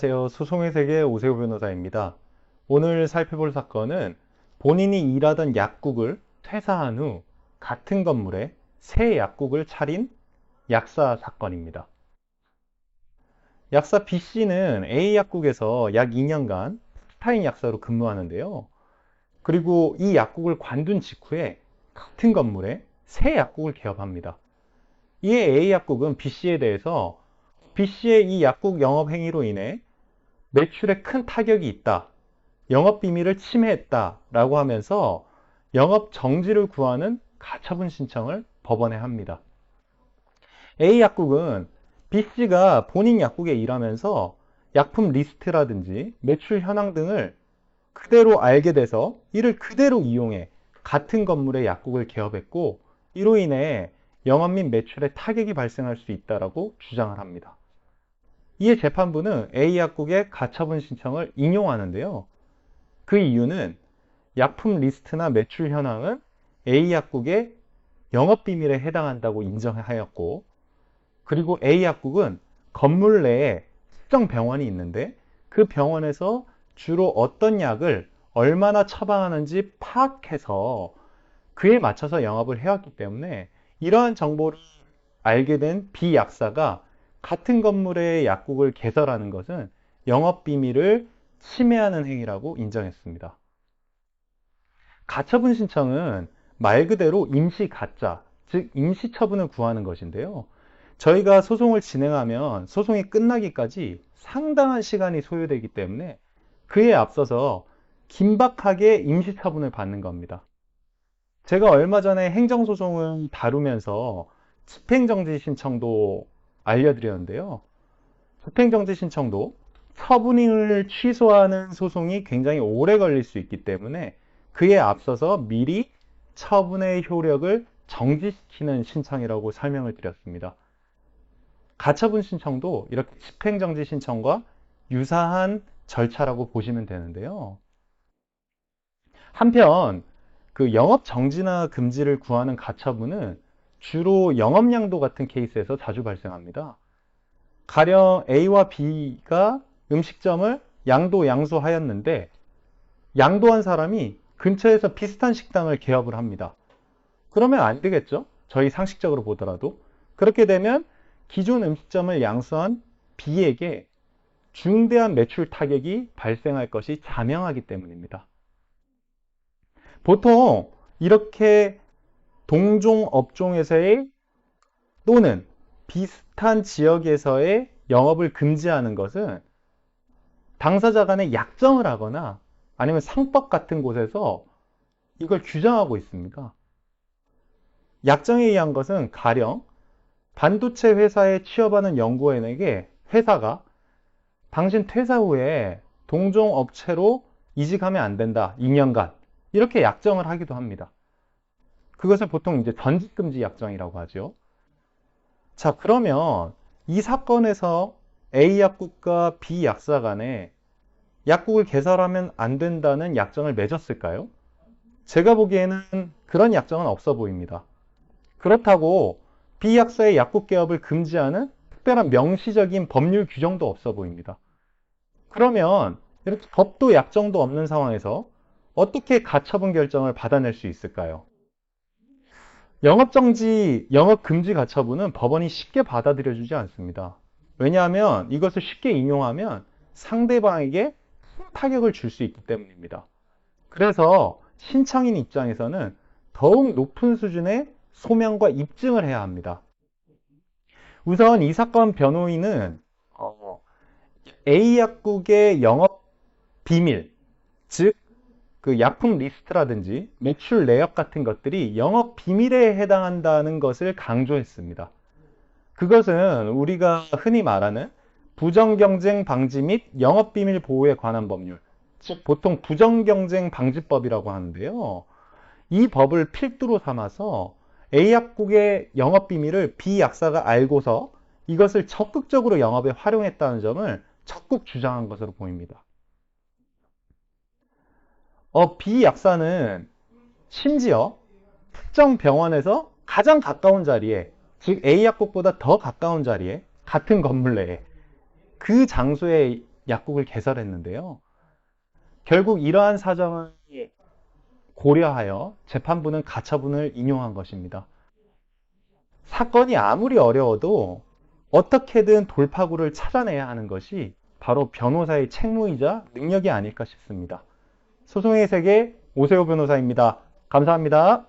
안녕하세요. 소송의 세계 오세호 변호사입니다. 오늘 살펴볼 사건은 본인이 일하던 약국을 퇴사한 후 같은 건물에 새 약국을 차린 약사 사건입니다. 약사 B씨는 A 약국에서 약 2년간 파트타임 약사로 근무하는데요. 그리고 이 약국을 관둔 직후에 같은 건물에 새 약국을 개업합니다. 이에 A 약국은 B씨에 대해서 B씨의 이 약국 영업 행위로 인해 매출에 큰 타격이 있다, 영업비밀을 침해했다 라고 하면서 영업 정지를 구하는 가처분 신청을 법원에 합니다. A 약국은 B씨가 본인 약국에 일하면서 약품 리스트라든지 매출 현황 등을 그대로 알게 돼서 이를 그대로 이용해 같은 건물의 약국을 개업했고, 이로 인해 영업 및 매출에 타격이 발생할 수 있다고 주장을 합니다. 이에 재판부는 A 약국의 가처분 신청을 인용하는데요. 그 이유는 약품 리스트나 매출 현황은 A 약국의 영업비밀에 해당한다고 인정하였고, 그리고 A 약국은 건물 내에 특정 병원이 있는데 그 병원에서 주로 어떤 약을 얼마나 처방하는지 파악해서 그에 맞춰서 영업을 해왔기 때문에 이러한 정보를 알게 된 B 약사가 같은 건물의 약국을 개설하는 것은 영업비밀을 침해하는 행위라고 인정했습니다. 가처분 신청은 말 그대로 임시 가짜, 즉 임시 처분을 구하는 것인데요. 저희가 소송을 진행하면 소송이 끝나기까지 상당한 시간이 소요되기 때문에 그에 앞서서 긴박하게 임시 처분을 받는 겁니다. 제가 얼마 전에 행정소송을 다루면서 집행정지 신청도 알려드렸는데요. 집행정지 신청도 처분을 취소하는 소송이 굉장히 오래 걸릴 수 있기 때문에 그에 앞서서 미리 처분의 효력을 정지시키는 신청이라고 설명을 드렸습니다. 가처분 신청도 이렇게 집행정지 신청과 유사한 절차라고 보시면 되는데요. 한편 그 영업 정지나 금지를 구하는 가처분은 주로 영업양도 같은 케이스에서 자주 발생합니다. 가령 A와 B가 음식점을 양도하였는데 양도한 사람이 근처에서 비슷한 식당을 개업을 합니다. 그러면 안 되겠죠? 저희 상식적으로 보더라도. 그렇게 되면 기존 음식점을 양수한 B에게 중대한 매출 타격이 발생할 것이 자명하기 때문입니다. 보통 이렇게 동종 업종에서의 또는 비슷한 지역에서의 영업을 금지하는 것은 당사자 간에 약정을 하거나 아니면 상법 같은 곳에서 이걸 규정하고 있습니다. 약정에 의한 것은 가령 반도체 회사에 취업하는 연구원에게 회사가 당신 퇴사 후에 동종 업체로 이직하면 안 된다, 2년간. 이렇게 약정을 하기도 합니다. 그것을 보통 이제 전직금지 약정이라고 하죠. 자, 그러면 이 사건에서 A 약국과 B 약사 간에 약국을 개설하면 안 된다는 약정을 맺었을까요? 제가 보기에는 그런 약정은 없어 보입니다. 그렇다고 B 약사의 약국 개업을 금지하는 특별한 명시적인 법률 규정도 없어 보입니다. 그러면 이렇게 법도 약정도 없는 상황에서 어떻게 가처분 결정을 받아낼 수 있을까요? 영업정지, 영업금지 가처분은 법원이 쉽게 받아들여주지 않습니다. 왜냐하면 이것을 쉽게 인용하면 상대방에게 타격을 줄 수 있기 때문입니다. 그래서 신청인 입장에서는 더욱 높은 수준의 소명과 입증을 해야 합니다. 우선 이 사건 변호인은 A 약국의 영업 비밀, 즉 그 약품 리스트라든지 매출 내역 같은 것들이 영업 비밀에 해당한다는 것을 강조했습니다. 그것은 우리가 흔히 말하는 부정경쟁 방지 및 영업비밀 보호에 관한 법률, 즉 보통 부정경쟁방지법이라고 하는데요. 이 법을 필두로 삼아서 A 약국의 영업비밀을 B 약사가 알고서 이것을 적극적으로 영업에 활용했다는 점을 적극 주장한 것으로 보입니다. B 약사는 심지어 특정 병원에서 가장 가까운 자리에, 즉 A 약국보다 더 가까운 자리에 같은 건물 내에 그 장소에 약국을 개설했는데요. 결국 이러한 사정을 고려하여 재판부는 가처분을 인용한 것입니다. 사건이 아무리 어려워도 어떻게든 돌파구를 찾아내야 하는 것이 바로 변호사의 책무이자 능력이 아닐까 싶습니다. 소송의 세계 오세호 변호사입니다. 감사합니다.